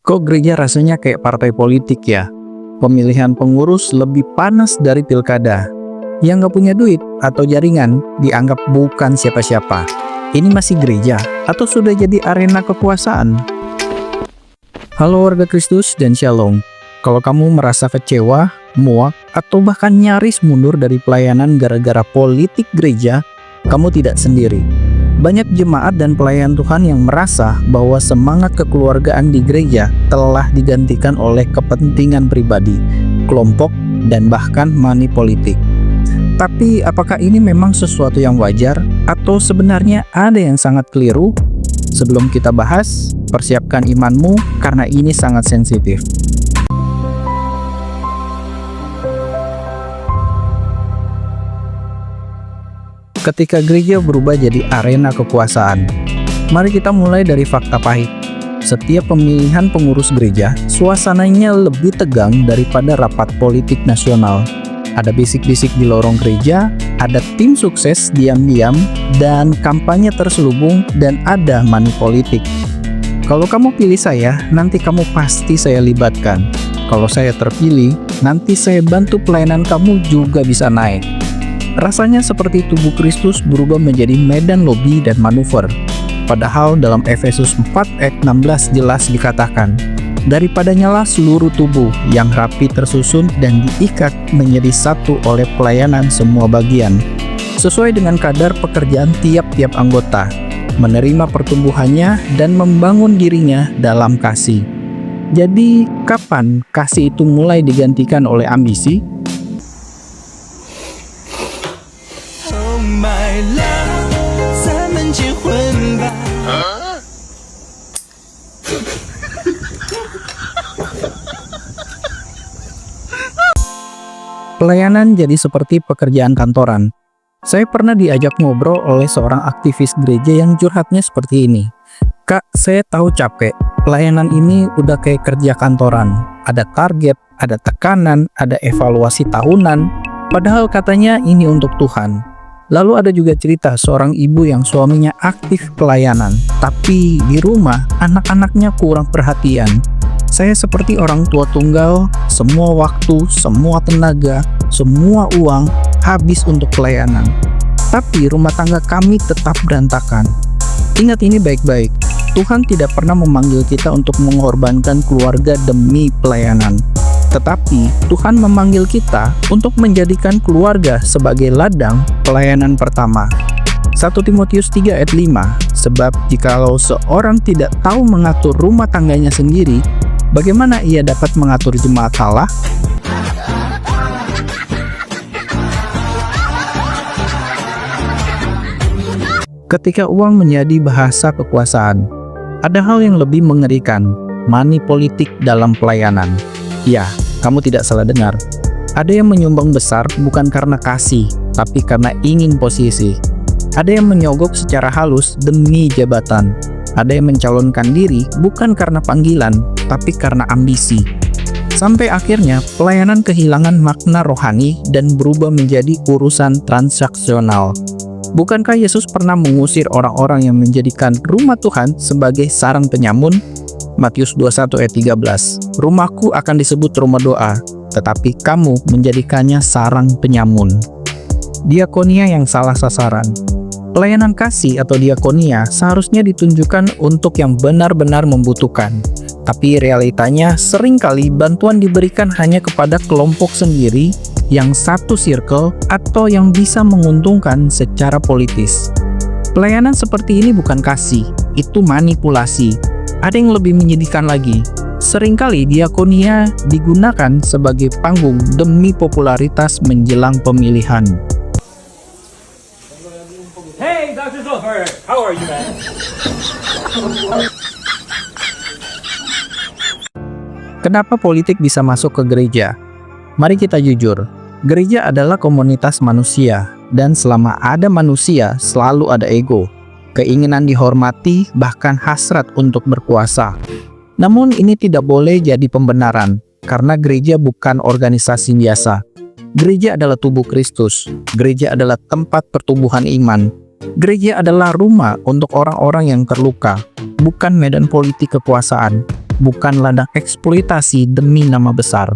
Kok gereja rasanya kayak partai politik ya? Pemilihan pengurus lebih panas dari pilkada. Yang nggak punya duit atau jaringan dianggap bukan siapa-siapa. Ini masih gereja atau sudah jadi arena kekuasaan? Halo warga Kristus dan Shalom. Kalau kamu merasa kecewa, muak, atau bahkan nyaris mundur dari pelayanan gara-gara politik gereja, kamu tidak sendiri. Banyak jemaat dan pelayan Tuhan yang merasa bahwa semangat kekeluargaan di gereja telah digantikan oleh kepentingan pribadi, kelompok, dan bahkan money politik. Tapi apakah ini memang sesuatu yang wajar atau sebenarnya ada yang sangat keliru? Sebelum kita bahas, persiapkan imanmu karena ini sangat sensitif. Ketika gereja berubah jadi arena kekuasaan, mari kita mulai dari fakta pahit. Setiap pemilihan pengurus gereja, suasananya lebih tegang daripada rapat politik nasional. Ada bisik-bisik di lorong gereja, ada tim sukses diam-diam, dan kampanye terselubung, dan ada money politik. Kalau kamu pilih saya, nanti kamu pasti saya libatkan. Kalau saya terpilih, nanti saya bantu pelayanan kamu juga bisa naik. Rasanya seperti tubuh Kristus berubah menjadi medan lobi dan manuver. Padahal dalam Efesus 4 ayat 16 jelas dikatakan, daripada nyala seluruh tubuh yang rapi tersusun dan diikat menjadi satu oleh pelayanan semua bagian, sesuai dengan kadar pekerjaan tiap-tiap anggota, menerima pertumbuhannya dan membangun dirinya dalam kasih. Jadi, kapan kasih itu mulai digantikan oleh ambisi? Pelayanan jadi seperti pekerjaan kantoran. Saya pernah diajak ngobrol oleh seorang aktivis gereja yang curhatnya seperti ini. Kak, saya tahu capek. Pelayanan ini udah kayak kerja kantoran. Ada target, ada tekanan, ada evaluasi tahunan. Padahal katanya ini untuk Tuhan. Lalu ada juga cerita seorang ibu yang suaminya aktif pelayanan, tapi di rumah anak-anaknya kurang perhatian. Saya seperti orang tua tunggal, semua waktu, semua tenaga, semua uang habis untuk pelayanan. Tapi rumah tangga kami tetap berantakan. Ingat ini baik-baik, Tuhan tidak pernah memanggil kita untuk mengorbankan keluarga demi pelayanan. Tetapi Tuhan memanggil kita untuk menjadikan keluarga sebagai ladang pelayanan pertama. 1 Timotius 3 ayat 5, sebab jikalau seorang tidak tahu mengatur rumah tangganya sendiri, bagaimana ia dapat mengatur jemaat Allah? Ketika uang menjadi bahasa kekuasaan, ada hal yang lebih mengerikan, money politik dalam pelayanan. Ya, kamu tidak salah dengar. Ada yang menyumbang besar bukan karena kasih, tapi karena ingin posisi. Ada yang menyogok secara halus demi jabatan. Ada yang mencalonkan diri bukan karena panggilan, tapi karena ambisi. Sampai akhirnya pelayanan kehilangan makna rohani dan berubah menjadi urusan transaksional. Bukankah Yesus pernah mengusir orang-orang yang menjadikan rumah Tuhan sebagai sarang penyamun? Matius 21 ayat 13, rumahku akan disebut rumah doa, tetapi kamu menjadikannya sarang penyamun. Diakonia yang salah sasaran. Pelayanan kasih atau diakonia seharusnya ditunjukkan untuk yang benar-benar membutuhkan. Tapi realitanya seringkali bantuan diberikan hanya kepada kelompok sendiri, yang satu circle, atau yang bisa menguntungkan secara politis. Pelayanan seperti ini bukan kasih, itu manipulasi. Ada yang lebih menyedihkan lagi, seringkali diakonia digunakan sebagai panggung demi popularitas menjelang pemilihan. Hey, Dr. Zulfer, how are you, man? Kenapa politik bisa masuk ke gereja? Mari kita jujur, gereja adalah komunitas manusia, dan selama ada manusia, selalu ada ego. Keinginan dihormati, bahkan hasrat untuk berkuasa. Namun ini tidak boleh jadi pembenaran, karena gereja bukan organisasi biasa. Gereja adalah tubuh Kristus. Gereja adalah tempat pertumbuhan iman. Gereja adalah rumah untuk orang-orang yang terluka, bukan medan politik kekuasaan. bukan ladang eksploitasi demi nama besar.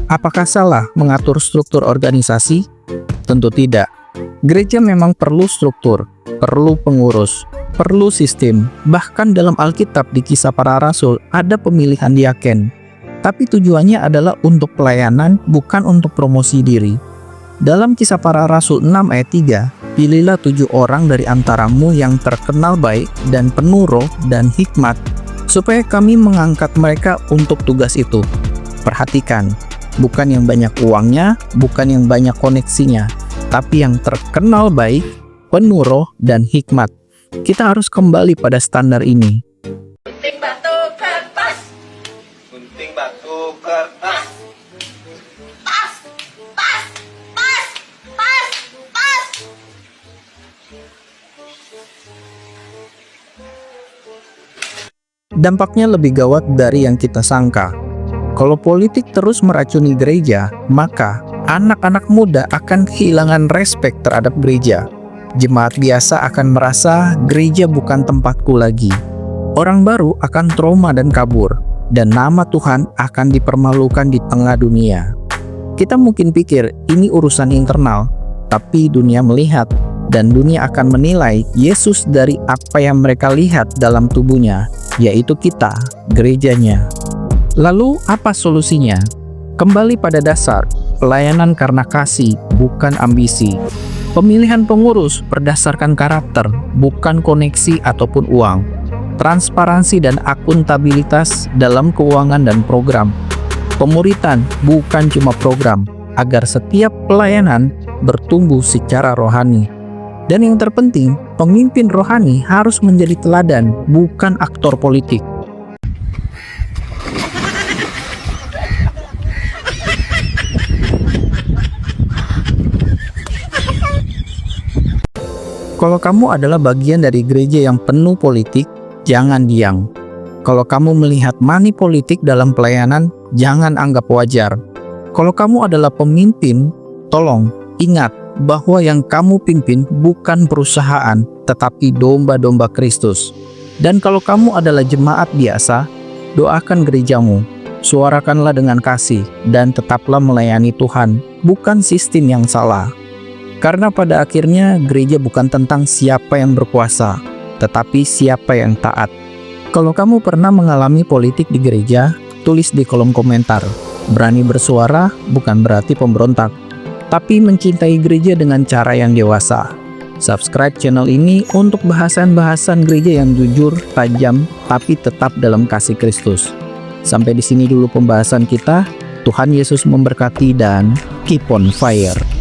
Apakah salah mengatur struktur organisasi? Tentu tidak. Gereja memang perlu struktur, perlu pengurus, perlu sistem. Bahkan dalam Alkitab di Kisah Para Rasul ada pemilihan diaken. Tapi tujuannya adalah untuk pelayanan, bukan untuk promosi diri. Dalam Kisah Para Rasul 6 ayat 3, pilihlah 7 orang dari antaramu yang terkenal baik dan penuh roh dan hikmat, supaya kami mengangkat mereka untuk tugas itu. Perhatikan, bukan yang banyak uangnya, bukan yang banyak koneksinya, tapi yang terkenal baik, penuh roh, dan hikmat. Kita harus kembali pada standar ini. Gunting batu kertas. Gunting batu kertas. Pas. Pas. Pas. Pas. Pas. Dampaknya lebih gawat dari yang kita sangka. Kalau politik terus meracuni gereja, maka anak-anak muda akan kehilangan respek terhadap gereja. Jemaat biasa akan merasa gereja bukan tempatku lagi. Orang baru akan trauma dan kabur, dan nama Tuhan akan dipermalukan di tengah dunia. Kita mungkin pikir ini urusan internal, tapi dunia melihat, dan dunia akan menilai Yesus dari apa yang mereka lihat dalam tubuhnya, yaitu kita, gerejanya. Lalu apa solusinya? Kembali pada dasar, pelayanan karena kasih, bukan ambisi. Pemilihan pengurus berdasarkan karakter, bukan koneksi ataupun uang. Transparansi dan akuntabilitas dalam keuangan dan program. Pemuritan bukan cuma program, agar setiap pelayanan bertumbuh secara rohani. Dan yang terpenting, pemimpin rohani harus menjadi teladan, bukan aktor politik. Kalau kamu adalah bagian dari gereja yang penuh politik, jangan diam. Kalau kamu melihat money politik dalam pelayanan, jangan anggap wajar. Kalau kamu adalah pemimpin, tolong ingat bahwa yang kamu pimpin bukan perusahaan, tetapi domba-domba Kristus. Dan kalau kamu adalah jemaat biasa, doakan gerejamu, suarakanlah dengan kasih, dan tetaplah melayani Tuhan, bukan sistem yang salah. Karena pada akhirnya gereja bukan tentang siapa yang berkuasa, tetapi siapa yang taat. Kalau kamu pernah mengalami politik di gereja, tulis di kolom komentar. Berani bersuara bukan berarti pemberontak, tapi mencintai gereja dengan cara yang dewasa. Subscribe channel ini untuk bahasan-bahasan gereja yang jujur, tajam, tapi tetap dalam kasih Kristus. Sampai di sini dulu pembahasan kita. Tuhan Yesus memberkati dan keep on fire.